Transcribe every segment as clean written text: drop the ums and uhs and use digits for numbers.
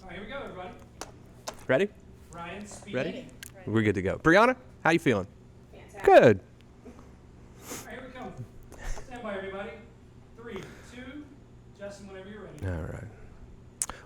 right, here we go, everybody. Ready? Ryan, speaking. Ready? We're good to go. Brianna, how you feeling? Fantastic. Good. All right, here we come. Stand by, everybody. 3, 2, Justin, whenever you're ready. All right.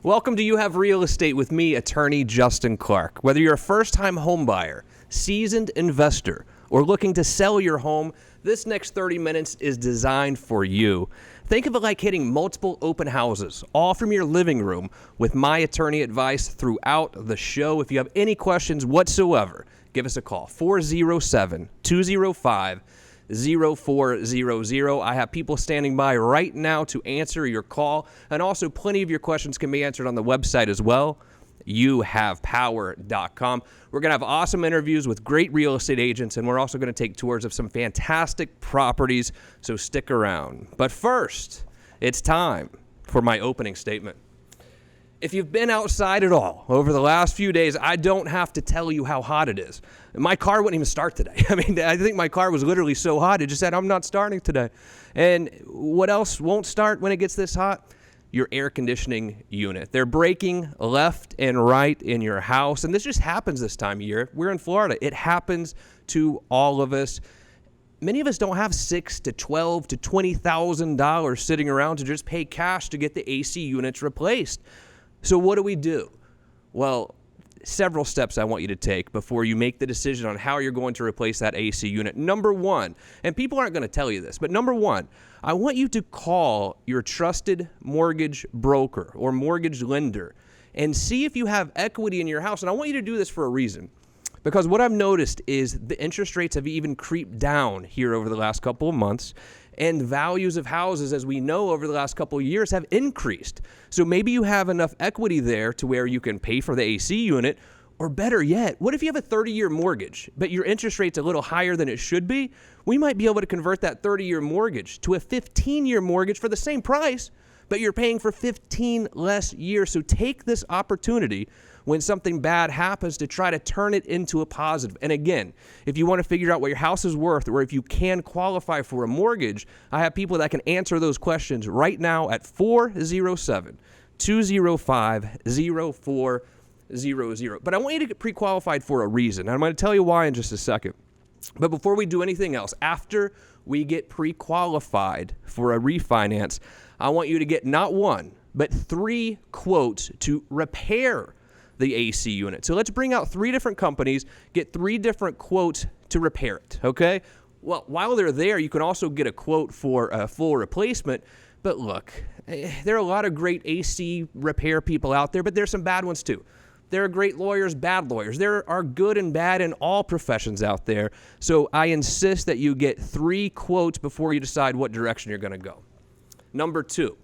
Welcome to You Have Real Estate with me, attorney Justin Clark. Whether you're a first-time home buyer, seasoned investor, or looking to sell your home, this next 30 minutes is designed for you. Think of it like hitting multiple open houses, all from your living room, with my attorney advice throughout the show. If you have any questions whatsoever, give us a call, 407-205-0400. I have people standing by right now to answer your call, and also plenty of your questions can be answered on the website as well, youhavepower.com. We're going to have awesome interviews with great real estate agents, and we're also going to take tours of some fantastic properties, so stick around. But first, it's time for my opening statement. If you've been outside at all over the last few days, I don't have to tell you how hot it is. My car wouldn't even start today. I mean, I think my car was literally so hot, it just said, I'm not starting today. And what else won't start when it gets this hot? Your air conditioning unit. They're breaking left and right in your house, and this just happens this time of year. We're in Florida. It happens to all of us. Many of us don't have $6,000 to $12,000 to $20,000 sitting around to just pay cash to get the AC units replaced. So what do? Well, several steps I want you to take before you make the decision on how you're going to replace that AC unit. Number one, and people aren't going to tell you this, but number one, I want you to call your trusted mortgage broker or mortgage lender and see if you have equity in your house. And I want you to do this for a reason, because what I've noticed is the interest rates have even creeped down here over the last couple of months, and values of houses, as we know, over the last couple of years have increased. So maybe you have enough equity there to where you can pay for the AC unit, or better yet, what if you have a 30-year mortgage, but your interest rate's a little higher than it should be? We might be able to convert that 30-year mortgage to a 15-year mortgage for the same price, but you're paying for 15 less years. So take this opportunity when something bad happens to try to turn it into a positive. And again, if you want to figure out what your house is worth, or if you can qualify for a mortgage, I have people that can answer those questions right now at 407-205-0400. But I want you to get pre-qualified for a reason. And I'm going to tell you why in just a second. But before we do anything else, after we get pre-qualified for a refinance, I want you to get not one, but 3 quotes to repair the AC unit. So let's bring out 3 different companies, get 3 different quotes to repair it, okay? Well, while they're there, you can also get a quote for a full replacement. But look, there are a lot of great AC repair people out there, but there's some bad ones too. There are great lawyers, bad lawyers. There are good and bad in all professions out there. So I insist that you get 3 quotes before you decide what direction you're going to go. Number 2,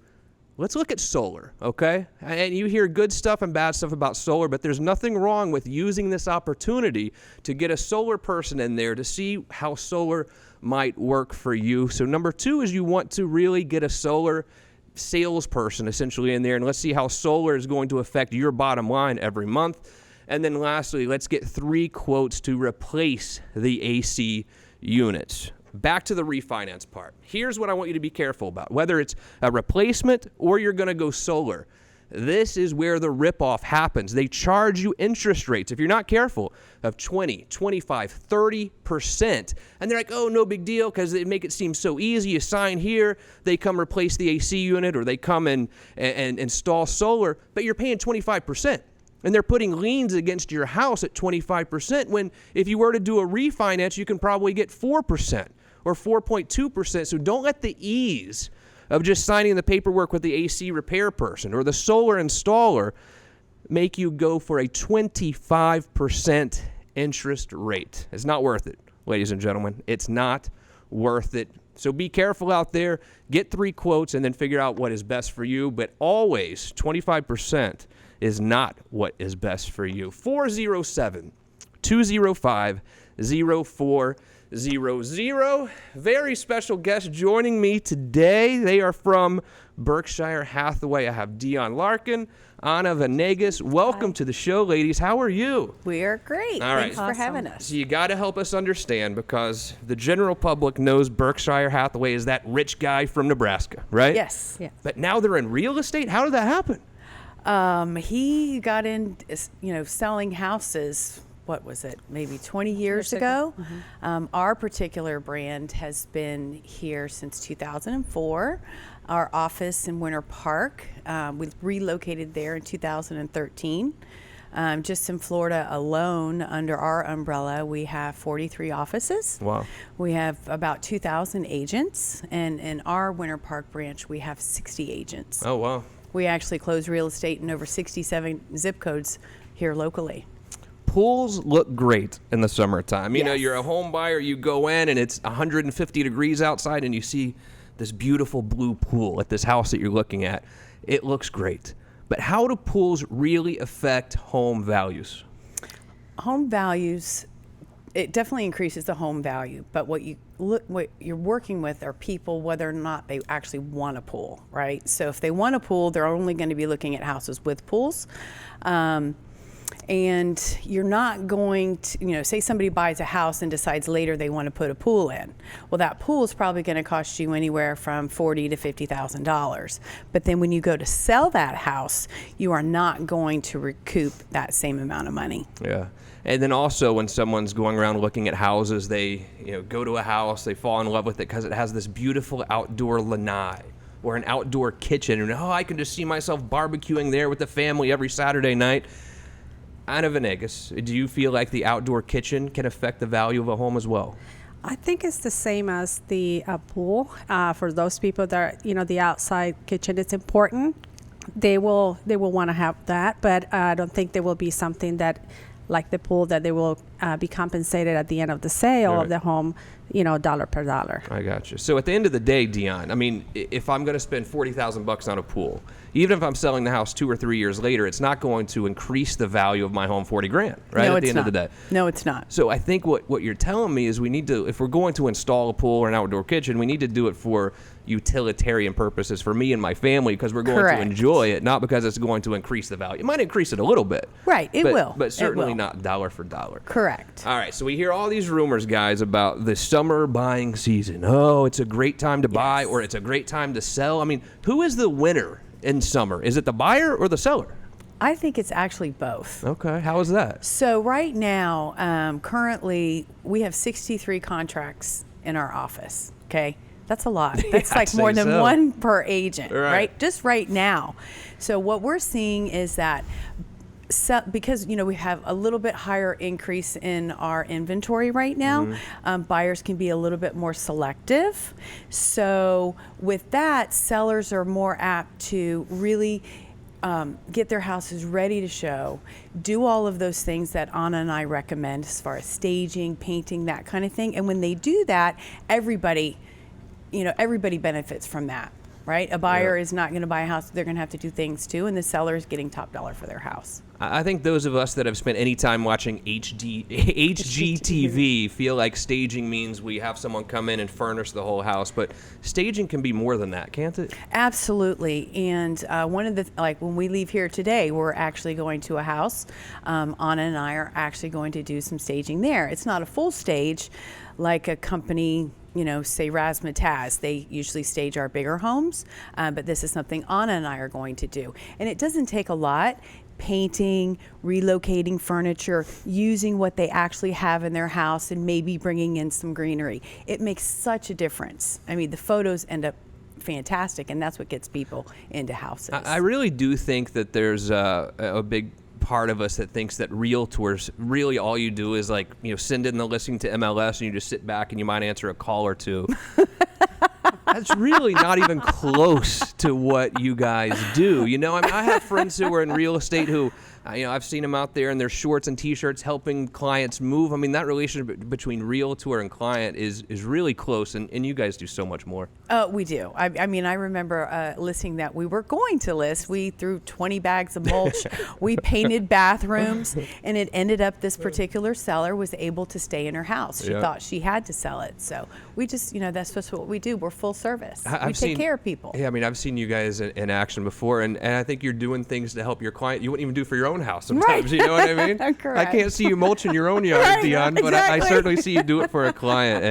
let's look at solar, okay? And you hear good stuff and bad stuff about solar, but there's nothing wrong with using this opportunity to get a solar person in there to see how solar might work for you. So number 2 is you want to really get a solar salesperson essentially in there, and let's see how solar is going to affect your bottom line every month. And then lastly, let's get 3 quotes to replace the AC units. Back to the refinance part. Here's what I want you to be careful about. Whether it's a replacement or you're going to go solar, this is where the ripoff happens. They charge you interest rates, if you're not careful, of 20, 25, 30%. And they're like, oh, no big deal, because they make it seem so easy. You sign here, they come replace the AC unit, or they come and install solar, but you're paying 25%. And they're putting liens against your house at 25%, when if you were to do a refinance, you can probably get 4% or 4.2%. So don't let the ease of just signing the paperwork with the AC repair person or the solar installer make you go for a 25% interest rate. It's not worth it, ladies and gentlemen. It's not worth it. So be careful out there. Get 3 quotes and then figure out what is best for you. But always, 25% is not what is best for you. 407-205-0400. Very special guest joining me today. They are from Berkshire Hathaway. I have Deon Larkin, Anna Venegas. Welcome to the show, ladies. How are you? We are great. All right. Thanks for having us. So you got to help us understand, because the general public knows Berkshire Hathaway is that rich guy from Nebraska, right? Yes. But now they're in real estate? How did that happen? He got in, selling houses. What was it? Maybe 20 years ago. Our particular brand has been here since 2004. Our office in Winter Park, we relocated there in 2013. Just in Florida alone, under our umbrella, we have 43 offices. Wow. We have about 2,000 agents, and in our Winter Park branch, we have 60 agents. Oh, wow. We actually close real estate in over 67 zip codes here locally. Pools look great in the summertime. You know, Yes. you're a home buyer, you go in and it's 150 degrees outside and you see this beautiful blue pool at this house that you're looking at. It looks great. But how do pools really affect home values? Home values, it definitely increases the home value, but what you're working with are people, whether or not they actually want a pool, right? So if they want a pool, they're only going to be looking at houses with pools. And you're not going to, say somebody buys a house and decides later they want to put a pool in. Well, that pool is probably going to cost you anywhere from $40,000 to $50,000. But then when you go to sell that house, you are not going to recoup that same amount of money. Yeah. And then also when someone's going around looking at houses, they go to a house, they fall in love with it because it has this beautiful outdoor lanai or an outdoor kitchen. And, I can just see myself barbecuing there with the family every Saturday night. Ana Venegas, do you feel like the outdoor kitchen can affect the value of a home as well? I think it's the same as the pool. For those people that the outside kitchen is important. They will want to have that, but I don't think there will be something that, like the pool, that they will be compensated at the end of the sale of the home, dollar per dollar. I got you. So at the end of the day, Deon, I mean, if I'm going to spend $40,000 on a pool, even if I'm selling the house 2 or 3 years later, it's not going to increase the value of my home $40,000, right? No, at the end it's of the day. No, it's not. So I think what you're telling me is we need to, if we're going to install a pool or an outdoor kitchen, we need to do it for utilitarian purposes for me and my family because we're going Correct. to enjoy it, not because it's going to increase the value. It might increase it a little bit. Right, it will. But certainly It will. not dollar for dollar. Correct. All right, so we hear all these rumors, guys, about the summer buying season. Oh, it's a great time to buy or it's a great time to sell. I mean, who is the winner in summer? Is it the buyer or the seller? I think it's actually both. Okay, how is that? So right now, currently, we have 63 contracts in our office, okay? That's a lot. That's I'd like more say than so. one per agent, Right. right? Just right now. So what we're seeing is that because we have a little bit higher increase in our inventory right now, buyers can be a little bit more selective. So with that, sellers are more apt to really get their houses ready to show, do all of those things that Anna and I recommend as far as staging, painting, that kind of thing. And when they do that, everybody benefits from that. Right? A buyer is not going to buy a house. They're going to have to do things too, and the seller is getting top dollar for their house. I think those of us that have spent any time watching HGTV feel like staging means we have someone come in and furnish the whole house, but staging can be more than that, can't it? Absolutely. And one of the, when we leave here today, we're actually going to a house. Anna and I are actually going to do some staging there. It's not a full stage like a company, say Razzmatazz. They usually stage our bigger homes, but this is something Anna and I are going to do. And it doesn't take a lot. Painting, relocating furniture, using what they actually have in their house and maybe bringing in some greenery. It makes such a difference. I mean, the photos end up fantastic, and that's what gets people into houses. I really do think that there's a big part of us that thinks that realtors, really all you do is send in the listing to MLS and you just sit back and you might answer a call or two. That's really not even close to what you guys do. I have friends who are in real estate who, I've seen them out there in their shorts and T-shirts helping clients move. I mean, that relationship between realtor and client is really close, and you guys do so much more. We do. I remember a listing that we were going to list. We threw 20 bags of mulch. We painted bathrooms, and it ended up this particular seller was able to stay in her house. She thought she had to sell it. So we just, that's just what we do. We're full service. service. I've We take care of people. Yeah, I mean, I've seen you guys in action before, and I think you're doing things to help your client you wouldn't even do for your own house sometimes. Right. You know what I mean? Correct. I can't see you mulching your own yard, Right, Deon, but I exactly. certainly see you do it for a client.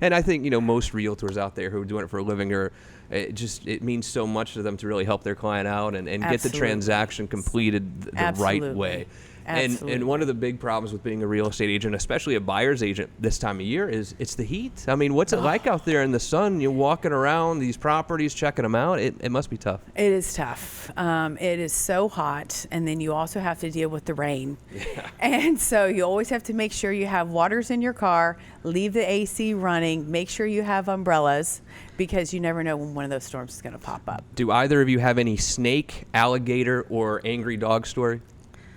And I think, most realtors out there who are doing it for a living it means so much to them to really help their client out and get the Absolutely. transaction completed the right Absolutely. way. Absolutely. And one of the big problems with being a real estate agent, especially a buyer's agent this time of year, is it's the heat. I mean, what's it like out there in the sun? You're walking around these properties, checking them out. It must be tough. It is tough. It is so hot, and then you also have to deal with the rain. Yeah. And so you always have to make sure you have waters in your car, leave the AC running, make sure you have umbrellas, because you never know when one of those storms is going to pop up. Do either of you have any snake, alligator, or angry dog story?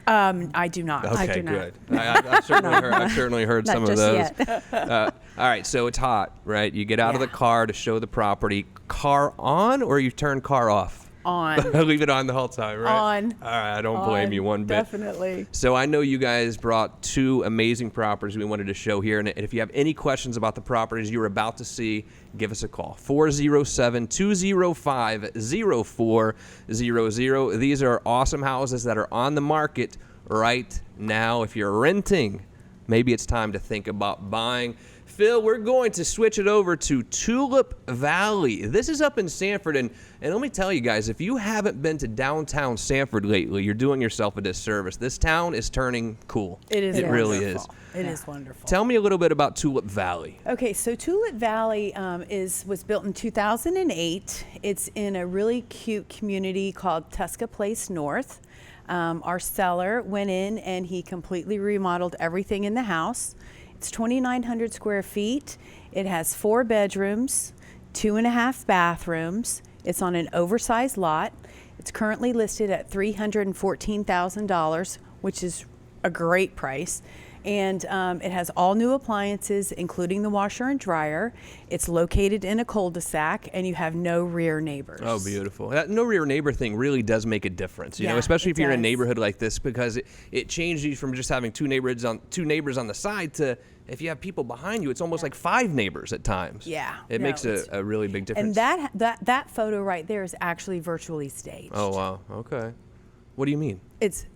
I do not. Okay, I do not. good. I've certainly heard Not some of just those. yet. All right, so it's hot, right? You get out of the Yeah. car to show the property. Car on, or you turn car off? On. Leave it on the whole time, right? On. All right, I don't blame you one bit. Definitely. So I know you guys brought two amazing properties we wanted to show here. And if you have any questions about the properties you're about to see, give us a call. 407-205-0400. These are awesome houses that are on the market right now. If you're renting, maybe it's time to think about buying. Phil, we're going to switch it over to Tulip Valley. This is up in Sanford, and let me tell you guys, if you haven't been to downtown Sanford lately, you're doing yourself a disservice. This town is turning cool. It is. It really is. wonderful. It is wonderful. Tell me a little bit about Tulip Valley. Okay, so Tulip Valley was built in 2008. It's in a really cute community called Tusca Place North. Our seller went in and he completely remodeled everything in the house. It's 2,900 square feet. It has 4 bedrooms, 2.5 bathrooms. It's on an oversized lot. It's currently listed at $314,000, which is a great price. And it has all new appliances, including the washer and dryer. It's located in a cul-de-sac, and you have no rear neighbors. Oh, beautiful. That no rear neighbor thing really does make a difference, you know, Yeah, especially if it you're in a does. neighborhood like this, because it changes you from just having two neighbors on the side to, if you have people behind you, it's almost like 5 neighbors at times. Yeah, It no, makes it's- a really big difference. And that photo right there is actually virtually staged. Oh, wow. Okay. What do you mean?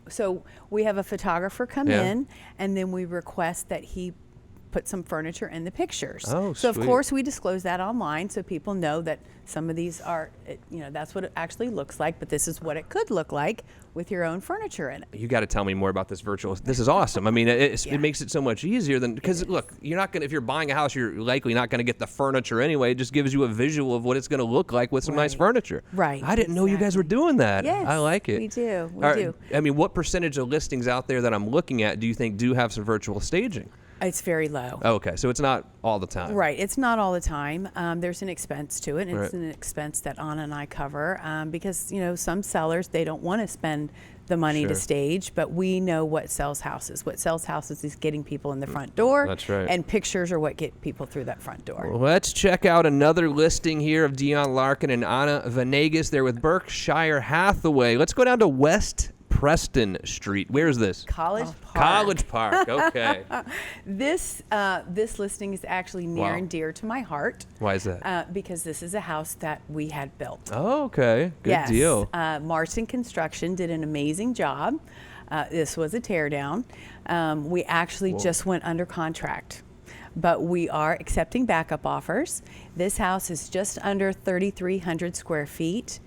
So we have a photographer come Yeah. in, and then we request that he put some furniture in the pictures. Oh, so sweet. of course we disclose that online so people know that some of these are, that's what it actually looks like, but this is what it could look like with your own furniture in it. You got to tell me more about this virtual. This is awesome. I mean, it Yeah. makes it so much easier than, because look, you're not going to, if you're buying a house, you're likely not going to get the furniture anyway. It just gives you a visual of what it's going to look like with some nice Right. furniture. Right, I didn't know you guys were doing that. Yes, I like it. we do. We All right, do. I mean, what percentage of listings out there that I'm looking at do you think do have some virtual staging? It's very low. Okay, so it's not all the time. Right, it's not all the time. There's an expense to it, and it's Right. an expense that Anna and I cover because some sellers, they don't want to spend the money Sure. to stage, but we know what sells houses. What sells houses is getting people in the front door. That's right. And pictures are what get people through that front door. Well, let's check out another listing here of Deon Larkin and Anna Venegas. They're with Berkshire Hathaway. Let's go down to West Preston Street. Where's this? College Park. College Park. Okay. This listing is actually near Wow. and dear to my heart Why is that? because this is a house that we had built. Oh, okay. Good Yes. deal. Marston Construction did an amazing job. This was a tear down. We actually just went under contract, but we are accepting backup offers. This house is just under 3,300 square feet.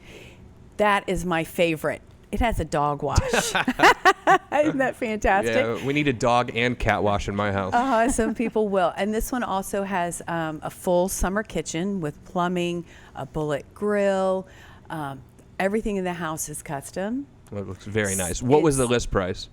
That is my favorite. It has a dog wash. Isn't that fantastic? Yeah, we need a dog and cat wash in my house. Some people will. And this one also has a full summer kitchen with plumbing, a bullet grill. Everything in the house is custom. Well, it looks very nice. What was the list price?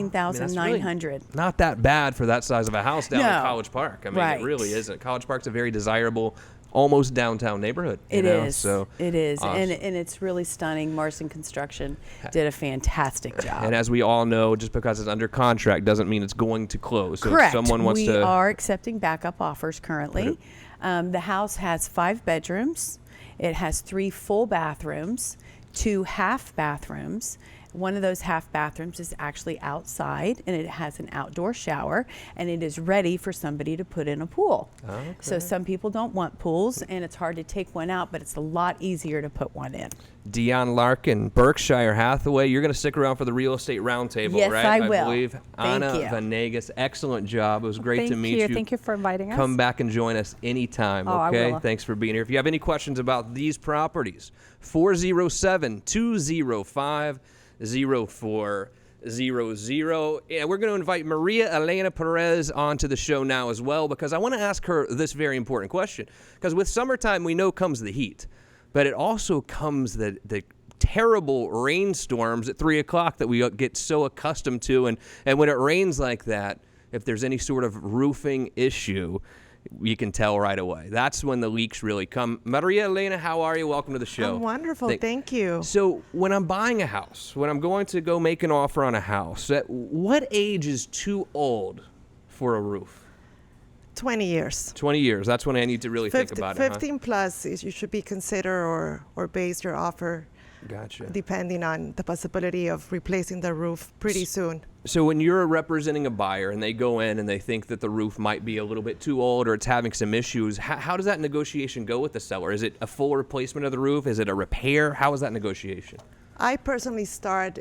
$814,900. Not that bad for that size of a house down in No. College Park. I mean, Right. it really isn't. College Park's a very desirable, almost downtown neighborhood. It is. So It is. awesome. And it's really stunning. Marston Construction did a fantastic job. And as we all know, just because it's under contract doesn't mean it's going to close. So Correct. if someone wants we to, are accepting backup offers currently. The house has 5 bedrooms. It has 3 full bathrooms, 2 half bathrooms. one of those half bathrooms is actually outside, and it has an outdoor shower, and it is ready for somebody to put in a pool. Okay. So some people don't want pools, and it's hard to take one out, but it's a lot easier to put one in. Deon Larkin, Berkshire Hathaway. You're going to stick around for the real estate roundtable, Yes, right? I will. believe. Thank Anna you. Venegas, excellent job. It was great to meet you. Thank you for inviting us. Come back and join us anytime, Oh, I okay? will. Thanks for being here. If you have any questions about these properties, 407-205-0400. Yeah, we're going to invite Maria Elena Perez onto the show now as well, because I want to ask her this very important question. Because with summertime, we know comes the heat, but it also comes the terrible rainstorms at 3 o'clock that we get so accustomed to. And when it rains like that, if there's any sort of roofing issue, you can tell right away. That's when the leaks really come. Maria Elena, how are you? Welcome to the show. I'm wonderful. Thank you. So when I'm buying a house, when I'm going to go make an offer on a house, at what age is too old for a roof? 20 years. 20 years. That's when I need to really think about it. 15 plus is you should be consider or base your offer Gotcha. depending on the possibility of replacing the roof pretty soon. So when you're representing a buyer and they go in and they think that the roof might be a little bit too old or it's having some issues, how does that negotiation go with the seller? Is it a full replacement of the roof? Is it a repair? How is that negotiation? I personally start,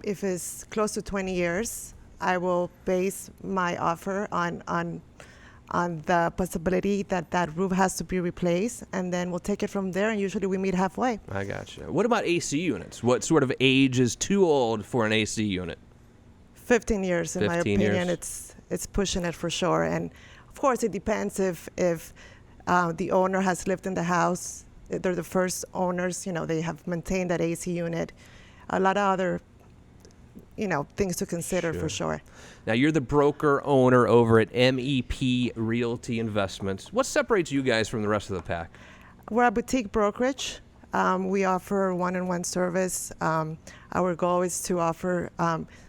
if it's close to 20 years, I will base my offer on the possibility that that roof has to be replaced, and then we'll take it from there, and usually we meet halfway. I gotcha. What about AC units? What sort of age is too old for an AC unit? 15 years, in my 15 opinion, years. it's pushing it for sure. And of course, it depends if the owner has lived in the house. They're the first owners, they have maintained that AC unit. A lot of other, things to consider for sure. Now, you're the broker owner over at MEP Realty Investments. What separates you guys from the rest of the pack? We're a boutique brokerage. We offer one-on-one service. Our goal is to offer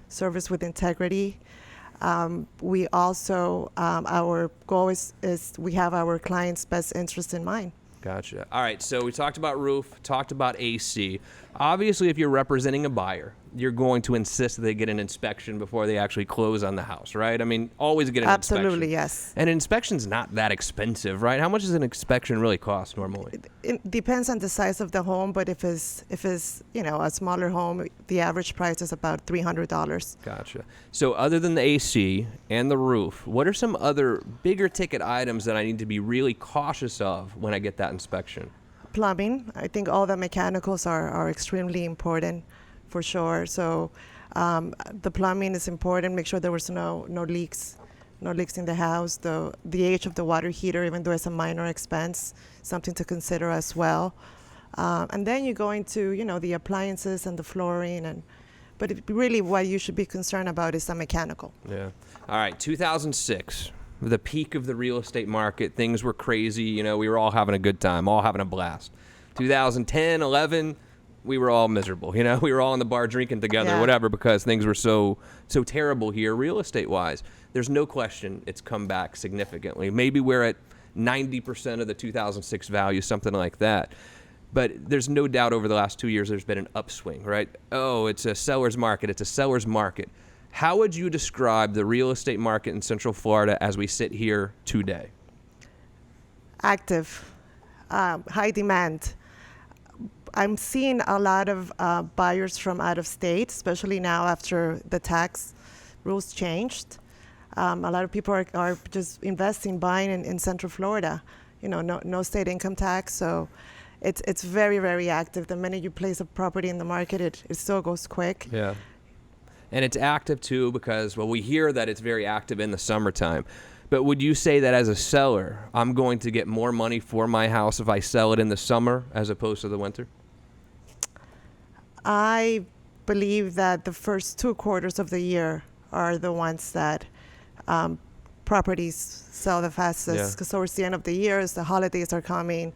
service with integrity. We also, our goal is we have our client's best interest in mind. Gotcha. All right, so we talked about roof, talked about AC. Obviously, if you're representing a buyer, you're going to insist that they get an inspection before they actually close on the house, right? I mean, always get an inspection. Absolutely, yes. And an inspection's not that expensive, right? How much does an inspection really cost normally? It depends on the size of the home, but if it's a smaller home, the average price is about $300. Gotcha. So other than the AC and the roof, what are some other bigger ticket items that I need to be really cautious of when I get that inspection? Plumbing. I think all the mechanicals are extremely important for sure. So the plumbing is important. Make sure there was no leaks in the house. The age of the water heater, even though it's a minor expense, something to consider as well. And then you go into the appliances and the flooring, but really what you should be concerned about is the mechanical. Yeah. All right, 2006. The peak of the real estate market, things were crazy. We were all having a good time, all having a blast. 2010, 11, we were all miserable. We were all in the bar drinking together, whatever, because things were so terrible here, real estate wise. There's no question it's come back significantly. Maybe we're at 90% of the 2006 value, something like that. But there's no doubt over the last 2 years there's been an upswing, right? Oh, it's a seller's market. It's a seller's market. How would you describe the real estate market in Central Florida as we sit here today? Active, high demand. I'm seeing a lot of buyers from out of state, especially now after the tax rules changed. A lot of people are just investing, buying in Central Florida. No state income tax, so it's very, very active. The minute you place a property in the market, it still goes quick. Yeah. And it's active, too, because, we hear that it's very active in the summertime. But would you say that as a seller, I'm going to get more money for my house if I sell it in the summer as opposed to the winter? I believe that the first 2 quarters of the year are the ones that properties sell the fastest. Because towards the end of the year, as the holidays are coming,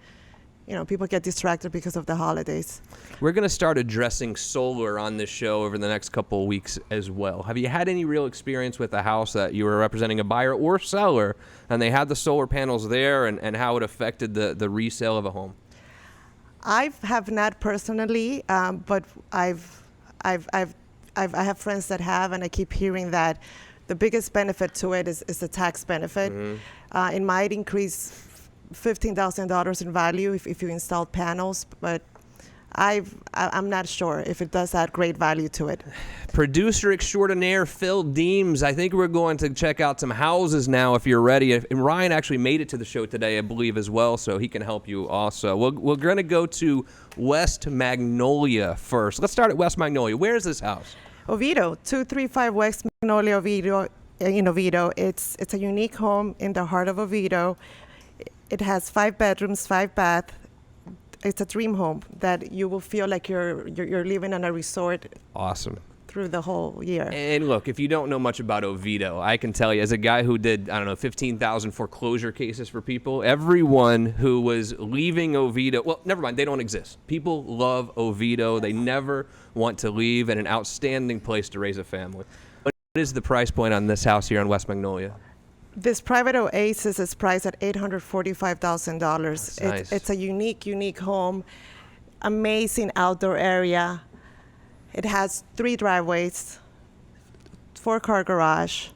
people get distracted because of the holidays. We're going to start addressing solar on this show over the next couple of weeks as well. Have you had any real experience with a house that you were representing a buyer or seller, and they had the solar panels there, and how it affected the resale of a home? I have not personally, but I've I have friends that have, and I keep hearing that the biggest benefit to it is the tax benefit. It might increase $15,000 in value if you install panels, but I'm not sure if it does add great value to it. Producer extraordinaire Phil Deems. I think we're going to check out some houses now if you're ready. And Ryan actually made it to the show today, I believe, as well, so he can help you also. We're going to go to West Magnolia first. Let's start at West Magnolia. Where is this house? Oviedo, 235 West Magnolia, Oviedo, in Oviedo. It's a unique home in the heart of Oviedo. It has 5 bedrooms, 5 baths. It's a dream home that you will feel like you're living on a resort. Awesome. Through the whole year. And look, if you don't know much about Oviedo, I can tell you, as a guy who did, 15,000 foreclosure cases for people, everyone who was leaving Oviedo, well, never mind, they don't exist. People love Oviedo. They never want to leave, and an outstanding place to raise a family. What is the price point on this house here on West Magnolia? This private oasis is priced at $845,000. Nice. It's a unique home, amazing outdoor area. It has 3 driveways, 4-car garage,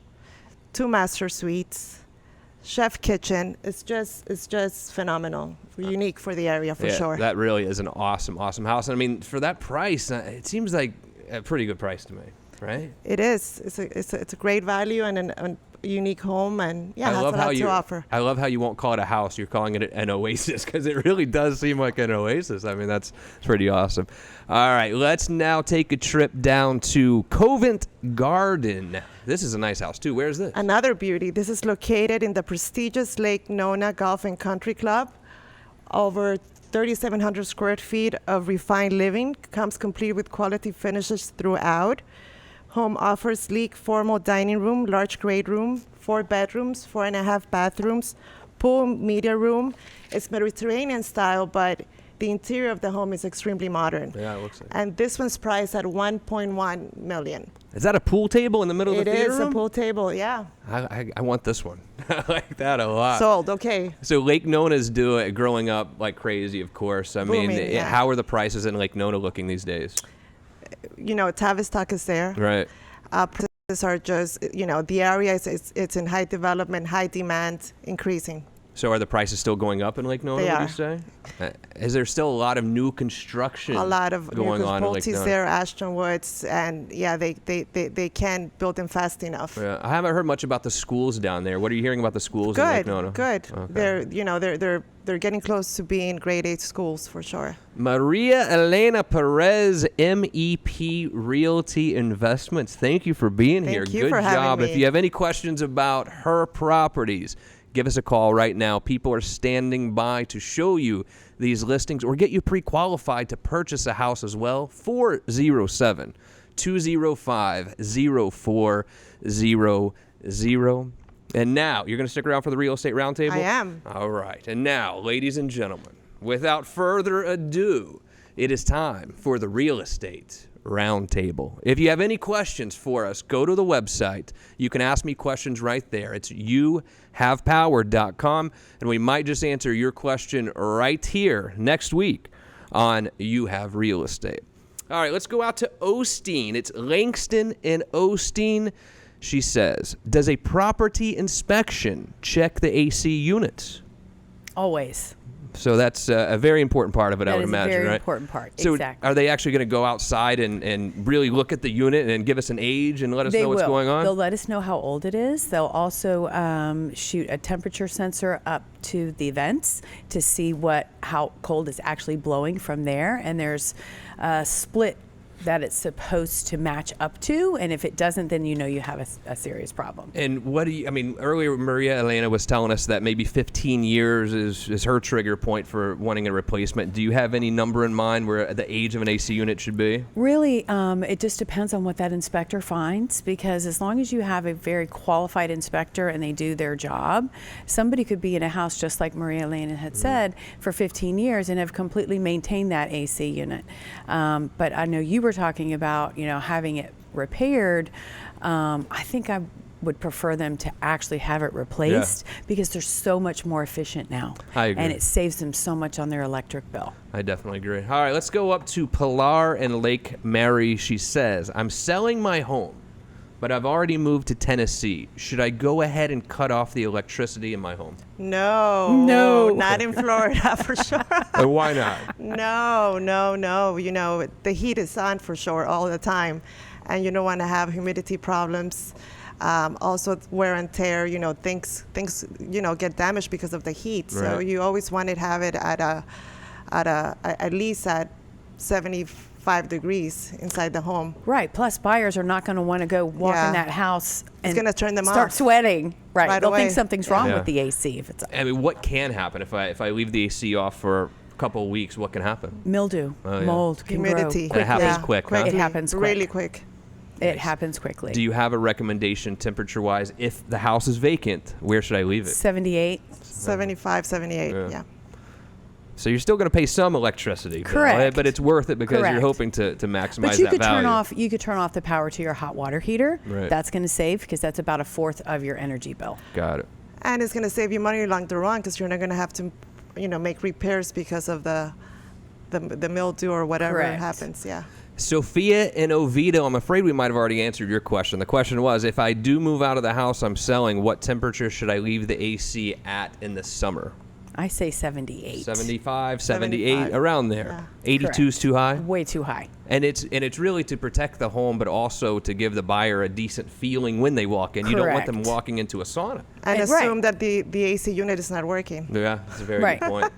2 master suites, chef kitchen. It's just phenomenal. Unique for the area for sure. That really is an awesome house. I mean, for that price, it seems like a pretty good price to me, right? It is. It's a great value and a unique home, and I has a lot to offer. I love how you won't call it a house. You're calling it an oasis, because it really does seem like an oasis. I mean, that's pretty awesome. All right, let's now take a trip down to Covent Garden. This is a nice house, too. Where's this? Another beauty. This is located in the prestigious Lake Nona Golf and Country Club. Over 3,700 square feet of refined living. Comes complete with quality finishes throughout. Home offers sleek, formal dining room, large great room, 4 bedrooms, 4.5 bathrooms, pool, media room. It's Mediterranean style, but the interior of the home is extremely modern. Yeah, it looks like. And this one's priced at $1.1 million. Is that a pool table in the middle of the theater room? It is a pool table, yeah. I want this one. I like that a lot. Sold, okay. So Lake Nona's growing up like crazy, of course. I mean, Booming, yeah. How are the prices in Lake Nona looking these days? Tavistock is there. Right. Prices are just, the area it's in high development, high demand, increasing. So are the prices still going up in Lake Nona, They would are. you say? Is there still a lot of new construction A lot of going on in Lake Pulte's Nona? there, Ashton Woods, and yeah, they can't build them fast enough. Yeah. I haven't heard much about the schools down there. What are you hearing about the schools in Lake Nona? Good. Okay. They're getting close to being grade 8 schools for sure. Maria Elena Perez, MEP Realty Investments. Thank you for being here. Thank you Good for having job. me. If you have any questions about her properties, give us a call right now. People are standing by to show you these listings or get you pre-qualified to purchase a house as well. 407-205-0400. And now, you're going to stick around for the Real Estate Roundtable? I am. All right. And now, ladies and gentlemen, without further ado, it is time for the Real Estate Roundtable. If you have any questions for us, go to the website. You can ask me questions right there. It's youhavepower.com, and we might just answer your question right here next week on You Have Real Estate. All right, let's go out to Osteen. It's Langston and Osteen. She says, does a property inspection check the AC units? Always. So that's a very important part of it, I would That is imagine, a very right? important part. So Exactly. are they actually going to go outside and really look at the unit and give us an age and let us know what's going on? They'll let us know how old it is. They'll also shoot a temperature sensor up to the vents to see how cold is actually blowing from there. And there's a split that it's supposed to match up to, and if it doesn't, then you have a serious problem. And earlier Maria Elena was telling us that maybe 15 years is her trigger point for wanting a replacement. Do you have any number in mind where the age of an AC unit should be? Really, it just depends on what that inspector finds, because as long as you have a very qualified inspector and they do their job, somebody could be in a house just like Maria Elena had said for 15 years and have completely maintained that AC unit. But I know you were talking about, having it repaired. I think would prefer them to actually have it replaced because they're so much more efficient now. I agree. And it saves them so much on their electric bill. I definitely agree. All right, let's go up to Pilar and Lake Mary. She says, I'm selling my home, but I've already moved to Tennessee. Should I go ahead and cut off the electricity in my home? No, not in Florida for sure. Why not? No. You know, the heat is on for sure all the time, and you don't want to have humidity problems. Also, wear and tear. You know, things get damaged because of the heat. So Right. you always want to have it at least at 75 degrees inside the home. Right. Plus, buyers are not going to want to go walk in that house and gonna turn them start off sweating. Right. They'll away. think something's wrong Yeah. with the AC if it's I mean, what can happen if I leave the AC off for a couple of weeks? What can happen? mildew, Oh, yeah. mold, can Humidity. grow. And it happens Yeah, quick, huh? quickly, It happens quick. really quick. It happens quickly. Do you have a recommendation temperature-wise? If the house is vacant, where should I leave it? 78. 75, 78. Yeah. Yeah. So you're still going to pay some electricity bill, Correct. right? But it's worth it because you're Correct. hoping to maximize But you that could value. you could turn off the power to your hot water heater. Right. That's going to save because that's about a fourth of your energy bill. Got it. And it's going to save you money along the run because you're not going to have to, make repairs because of the mildew or whatever Correct. happens. Yeah. Sophia in Oviedo, I'm afraid we might have already answered your question. The question was, if I do move out of the house I'm selling, what temperature should I leave the AC at in the summer? I say 78. 75, 78, 75. around there. Yeah. 82 is too high? Way too high. And it's really to protect the home, but also to give the buyer a decent feeling when they walk in. You don't want them Correct. walking into a sauna. And Right. assume that the AC unit is not working. Yeah, that's a very Right. good point.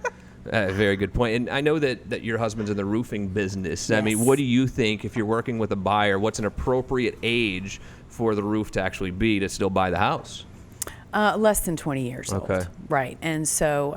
Very good point. And I know that your husband's in the roofing business. I mean, Yes. what do you think if you're working with a buyer? What's an appropriate age for the roof to actually be to still buy the house? Less than 20 years Okay. old. Right. And so,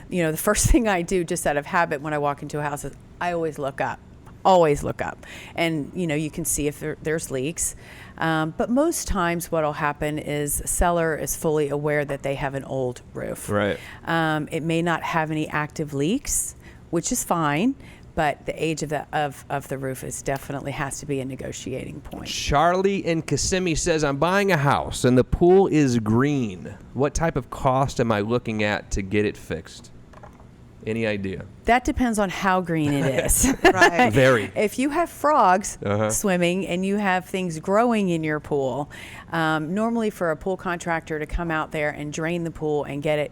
the first thing I do just out of habit when I walk into a house is I always look up. Always look up. And, you can see if there's leaks. But most times what will happen is seller is fully aware that they have an old roof. Right. It may not have any active leaks, which is fine. But the age of the roof definitely has to be a negotiating point. Charlie in Kissimmee says, I'm buying a house and the pool is green. What type of cost am I looking at to get it fixed? Any idea? That depends on how green it is. Right. Very. If you have frogs Uh-huh. swimming and you have things growing in your pool, normally for a pool contractor to come out there and drain the pool and get it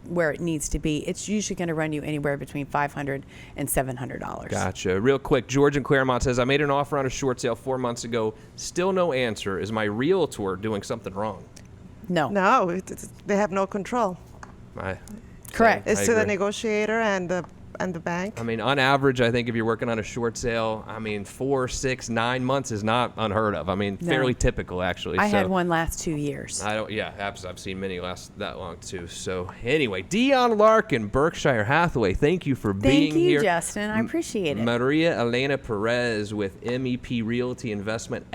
where it needs to be, it's usually going to run you anywhere between $500 and $700. Gotcha. Real quick, George in Claremont says, I made an offer on a short sale 4 months ago. Still no answer. Is my realtor doing something wrong? No. No, they have no control. Correct. It's I to the agree. negotiator and the bank. I mean, on average, I think if you're working on a short sale, 4, 6, 9 months is not unheard of. I mean, No. fairly typical, actually. I So had one last 2 years. I've seen many last that long, too. So, anyway, Deon Larkin, Berkshire Hathaway, thank you for being Thank you, here. Justin. I appreciate it. Maria Elena Perez with MEP Realty Investment.